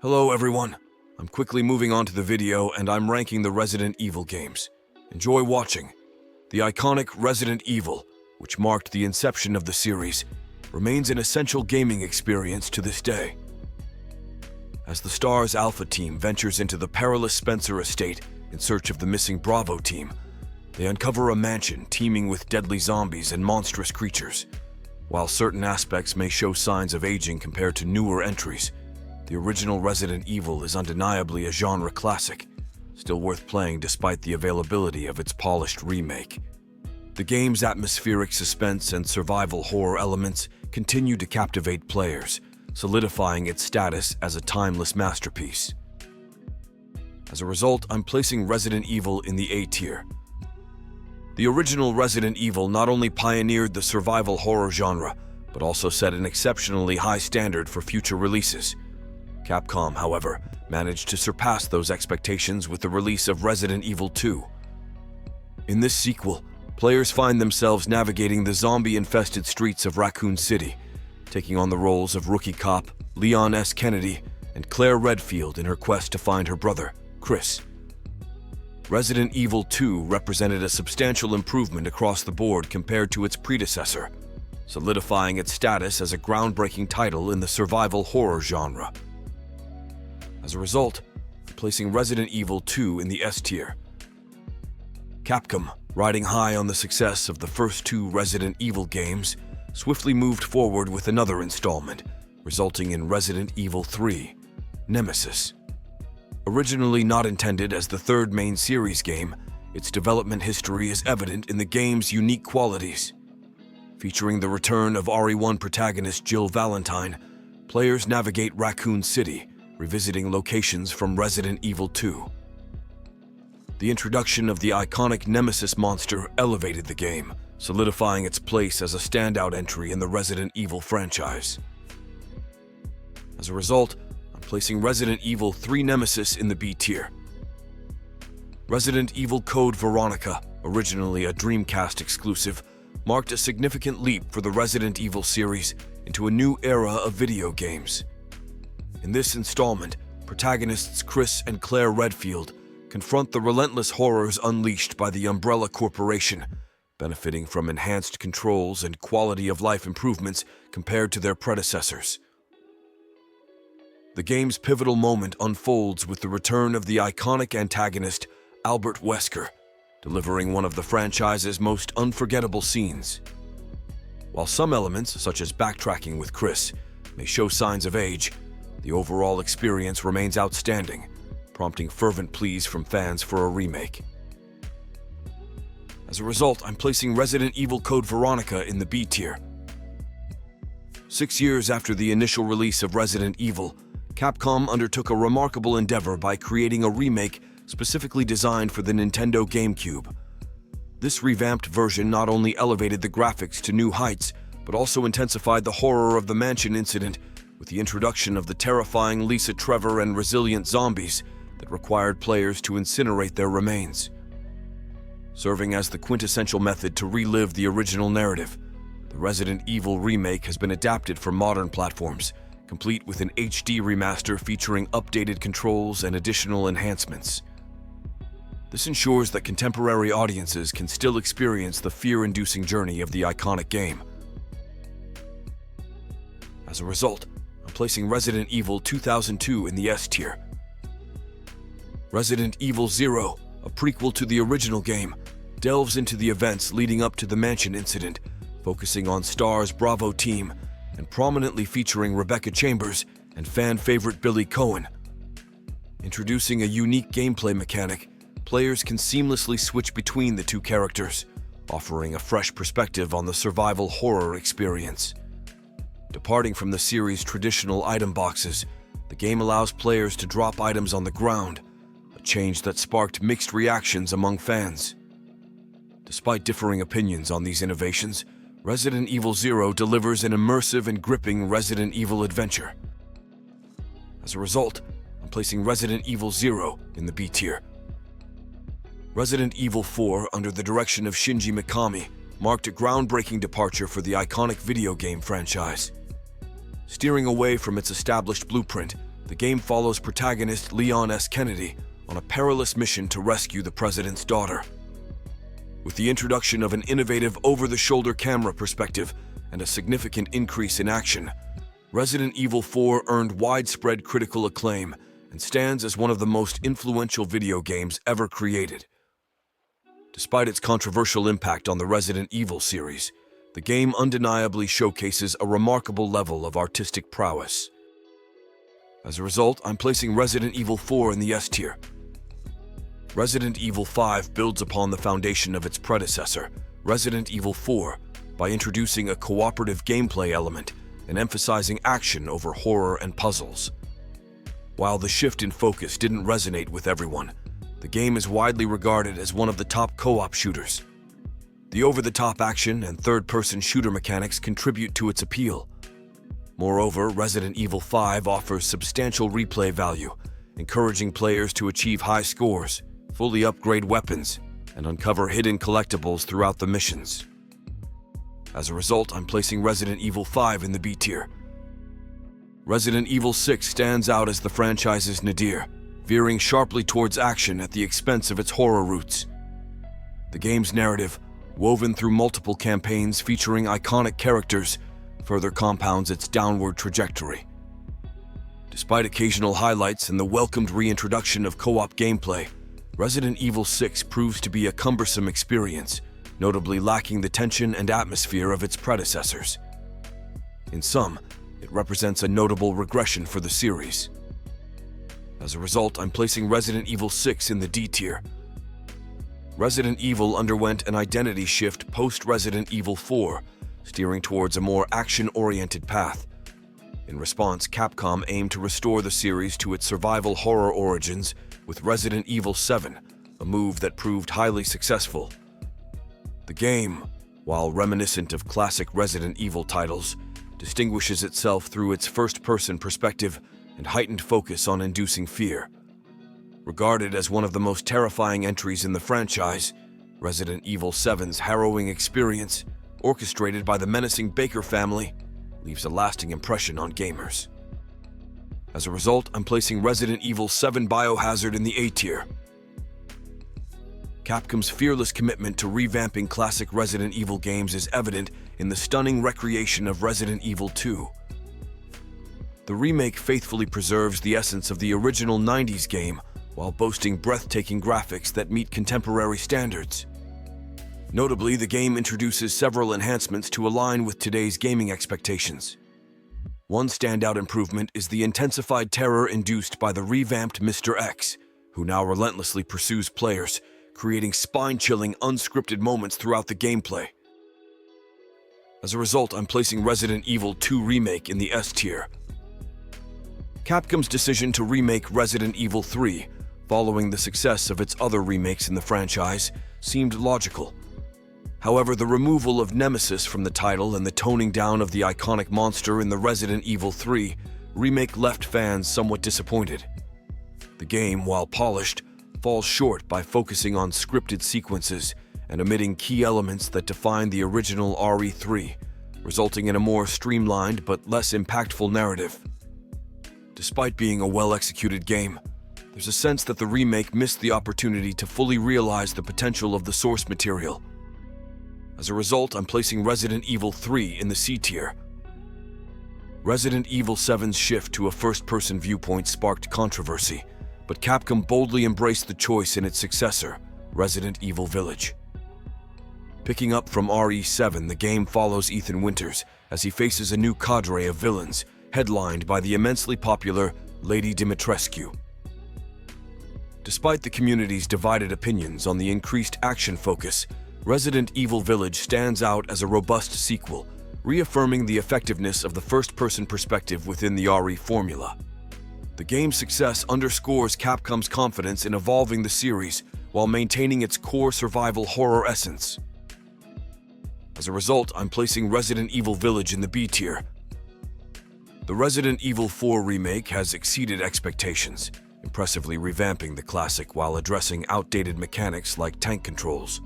Hello everyone, I'm quickly moving on to the video and I'm ranking the Resident Evil games. Enjoy watching. The iconic Resident Evil, which marked the inception of the series, remains an essential gaming experience to this day. As the STARS Alpha team ventures into the perilous Spencer estate in search of the missing Bravo team, they uncover a mansion teeming with deadly zombies and monstrous creatures. While certain aspects may show signs of aging compared to newer entries, the original Resident Evil is undeniably a genre classic, still worth playing despite the availability of its polished remake. The game's atmospheric suspense and survival horror elements continue to captivate players, solidifying its status as a timeless masterpiece. As a result, I'm placing Resident Evil in the A tier. The original Resident Evil not only pioneered the survival horror genre, but also set an exceptionally high standard for future releases. Capcom, however, managed to surpass those expectations with the release of Resident Evil 2. In this sequel, players find themselves navigating the zombie-infested streets of Raccoon City, taking on the roles of rookie cop Leon S. Kennedy and Claire Redfield in her quest to find her brother, Chris. Resident Evil 2 represented a substantial improvement across the board compared to its predecessor, solidifying its status as a groundbreaking title in the survival horror genre. As a result, I'm placing Resident Evil 2 in the S tier. Capcom, riding high on the success of the first two Resident Evil games, swiftly moved forward with another installment, resulting in Resident Evil 3, Nemesis. Originally not intended as the third main series game, its development history is evident in the game's unique qualities. Featuring the return of RE1 protagonist Jill Valentine, players navigate Raccoon City, revisiting locations from Resident Evil 2. The introduction of the iconic Nemesis monster elevated the game, solidifying its place as a standout entry in the Resident Evil franchise. As a result, I'm placing Resident Evil 3 Nemesis in the B tier. Resident Evil Code Veronica, originally a Dreamcast exclusive, marked a significant leap for the Resident Evil series into a new era of video games. In this installment, protagonists Chris and Claire Redfield confront the relentless horrors unleashed by the Umbrella Corporation, benefiting from enhanced controls and quality-of-life improvements compared to their predecessors. The game's pivotal moment unfolds with the return of the iconic antagonist Albert Wesker, delivering one of the franchise's most unforgettable scenes. While some elements, such as backtracking with Chris, may show signs of age, the overall experience remains outstanding, prompting fervent pleas from fans for a remake. As a result, I'm placing Resident Evil Code Veronica in the B tier. 6 years after the initial release of Resident Evil, Capcom undertook a remarkable endeavor by creating a remake specifically designed for the Nintendo GameCube. This revamped version not only elevated the graphics to new heights, but also intensified the horror of the mansion incident with the introduction of the terrifying Lisa Trevor and resilient zombies that required players to incinerate their remains. Serving as the quintessential method to relive the original narrative, the Resident Evil remake has been adapted for modern platforms, complete with an HD remaster featuring updated controls and additional enhancements. This ensures that contemporary audiences can still experience the fear-inducing journey of the iconic game. As a result, I'm placing Resident Evil 2002 in the S tier. Resident Evil 0, a prequel to the original game, delves into the events leading up to the mansion incident, focusing on STARS Bravo team and prominently featuring Rebecca Chambers and fan favorite Billy Cohen. Introducing a unique gameplay mechanic, players can seamlessly switch between the two characters, offering a fresh perspective on the survival horror experience. Departing from the series' traditional item boxes, the game allows players to drop items on the ground, a change that sparked mixed reactions among fans. Despite differing opinions on these innovations, Resident Evil 0 delivers an immersive and gripping Resident Evil adventure. As a result, I'm placing Resident Evil 0 in the B tier. Resident Evil 4, under the direction of Shinji Mikami, marked a groundbreaking departure for the iconic video game franchise. Steering away from its established blueprint, the game follows protagonist Leon S. Kennedy on a perilous mission to rescue the president's daughter. With the introduction of an innovative over-the-shoulder camera perspective and a significant increase in action, Resident Evil 4 earned widespread critical acclaim and stands as one of the most influential video games ever created. Despite its controversial impact on the Resident Evil series, the game undeniably showcases a remarkable level of artistic prowess. As a result, I'm placing Resident Evil 4 in the S tier. Resident Evil 5 builds upon the foundation of its predecessor, Resident Evil 4, by introducing a cooperative gameplay element and emphasizing action over horror and puzzles. While the shift in focus didn't resonate with everyone, the game is widely regarded as one of the top co-op shooters. The over-the-top action and third-person shooter mechanics contribute to its appeal. Moreover, Resident Evil 5 offers substantial replay value, encouraging players to achieve high scores, fully upgrade weapons, and uncover hidden collectibles throughout the missions. As a result, I'm placing Resident Evil 5 in the B tier. Resident Evil 6 stands out as the franchise's nadir, veering sharply towards action at the expense of its horror roots. The game's narrative, woven through multiple campaigns featuring iconic characters, further compounds its downward trajectory. Despite occasional highlights and the welcomed reintroduction of co-op gameplay, Resident Evil 6 proves to be a cumbersome experience, notably lacking the tension and atmosphere of its predecessors. In sum, it represents a notable regression for the series. As a result, I'm placing Resident Evil 6 in the D tier. Resident Evil underwent an identity shift post-Resident Evil 4, steering towards a more action-oriented path. In response, Capcom aimed to restore the series to its survival horror origins with Resident Evil 7, a move that proved highly successful. The game, while reminiscent of classic Resident Evil titles, distinguishes itself through its first-person perspective and heightened focus on inducing fear. Regarded as one of the most terrifying entries in the franchise, Resident Evil 7's harrowing experience, orchestrated by the menacing Baker family, leaves a lasting impression on gamers. As a result, I'm placing Resident Evil 7 Biohazard in the A tier. Capcom's fearless commitment to revamping classic Resident Evil games is evident in the stunning recreation of Resident Evil 2. The remake faithfully preserves the essence of the original 90s game while boasting breathtaking graphics that meet contemporary standards. Notably, the game introduces several enhancements to align with today's gaming expectations. One standout improvement is the intensified terror induced by the revamped Mr. X, who now relentlessly pursues players, creating spine-chilling, unscripted moments throughout the gameplay. As a result, I'm placing Resident Evil 2 Remake in the S tier. Capcom's decision to remake Resident Evil 3, following the success of its other remakes in the franchise, seemed logical. However, the removal of Nemesis from the title and the toning down of the iconic monster in the Resident Evil 3 remake left fans somewhat disappointed. The game, while polished, falls short by focusing on scripted sequences and omitting key elements that define the original RE3, resulting in a more streamlined but less impactful narrative. Despite being a well-executed game, there's a sense that the remake missed the opportunity to fully realize the potential of the source material. As a result, I'm placing Resident Evil 3 in the C tier. Resident Evil 7's shift to a first-person viewpoint sparked controversy, but Capcom boldly embraced the choice in its successor, Resident Evil Village. Picking up from RE7, the game follows Ethan Winters as he faces a new cadre of villains, headlined by the immensely popular Lady Dimitrescu. Despite the community's divided opinions on the increased action focus, Resident Evil Village stands out as a robust sequel, reaffirming the effectiveness of the first-person perspective within the RE formula. The game's success underscores Capcom's confidence in evolving the series while maintaining its core survival horror essence. As a result, I'm placing Resident Evil Village in the B tier. The Resident Evil 4 remake has exceeded expectations, impressively revamping the classic while addressing outdated mechanics like tank controls.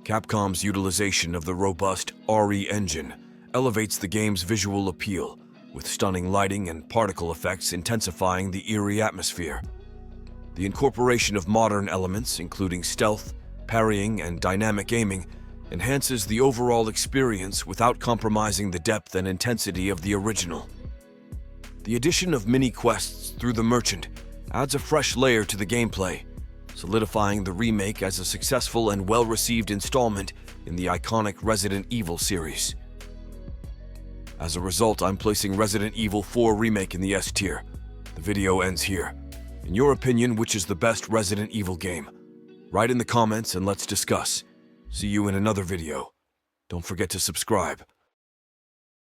Capcom's utilization of the robust RE engine elevates the game's visual appeal, with stunning lighting and particle effects intensifying the eerie atmosphere. The incorporation of modern elements, including stealth, parrying, and dynamic aiming, enhances the overall experience without compromising the depth and intensity of the original. The addition of mini-quests through the merchant adds a fresh layer to the gameplay, solidifying the remake as a successful and well-received installment in the iconic Resident Evil series. As a result, I'm placing Resident Evil 4 Remake in the S tier. The video ends here. In your opinion, which is the best Resident Evil game? Write in the comments and let's discuss. See you in another video. Don't forget to subscribe.